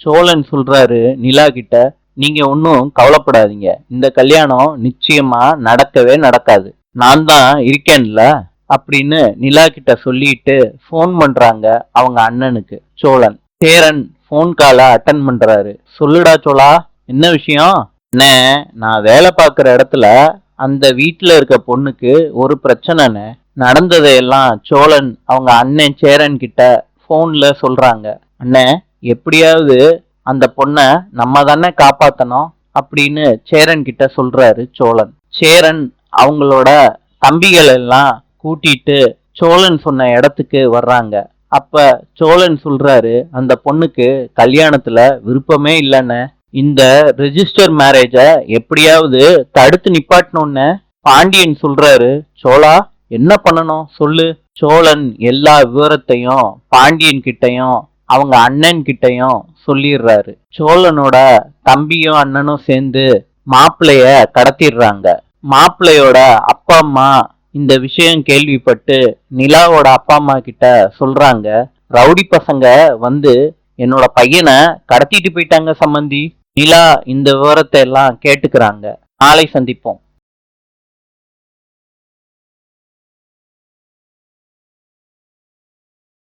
சோழன் சொல்றாரு நிலா கிட்ட, நீங்க ஒன்றும் கவலைப்படாதீங்க, இந்த கல்யாணம் நிச்சயமா நடக்கவே நடக்காது, நான் தான் இருக்கேன்ல அப்படின்னு நிலா கிட்ட சொல்லிட்டு ஃபோன் பண்றாங்க அவங்க அண்ணனுக்கு சோழன். சேரன் ஃபோன் காலை அட்டன் பண்றாரு. சொல்லுடா சோழா, என்ன விஷயம்? அண்ணே, நான் வேலை பார்க்குற இடத்துல அந்த வீட்டில் இருக்க பொண்ணுக்கு ஒரு பிரச்சனைன்னு நடந்ததையெல்லாம் சோழன் அவங்க அண்ணன் சேரன் கிட்ட ஃபோன்ல சொல்றாங்க. அண்ணே, எப்படியாவது அந்த பொண்ணை நம்ம தானே காப்பாத்தணும் அப்படின்னு சேரன் கிட்ட சொல்றாரு சோழன். சேரன் அவங்களோட தம்பிகள் எல்லாம் கூட்டிட்டு சோழன் சொன்ன இடத்துக்கு வர்றாங்க. அப்ப சோழன் சொல்றாரு, அந்த பொண்ணுக்கு கல்யாணத்துல விருப்பமே இல்லைன்னு, இந்த ரெஜிஸ்டர் மேரேஜ எப்படியாவது தடுத்து நிப்பாட்டணும்னு பாண்டியன் சொல்றாரு. சோழா, என்ன பண்ணணும் சொல்லு. சோழன் எல்லா விவரத்தையும் பாண்டியன் கிட்டையும் அவங்க அண்ணன் கிட்டையும் சொல்லிடுறாரு. சோழனோட தம்பியும் அண்ணனும் சேர்ந்து மாப்பிள்ளைய கடத்திடுறாங்க. மாப்பிள்ளையோட அப்பா அம்மா இந்த விஷயம் கேள்விப்பட்டு நிலாவோட அப்பா அம்மா கிட்ட சொல்றாங்க, ரவுடி பசங்க வந்து என்னோட பையனை கடத்திட்டு போயிட்டாங்க சம்பந்தி. நிலா இந்த விவரத்தை எல்லாம் கேட்டுக்கிறாங்க. நாளை சந்திப்போம்.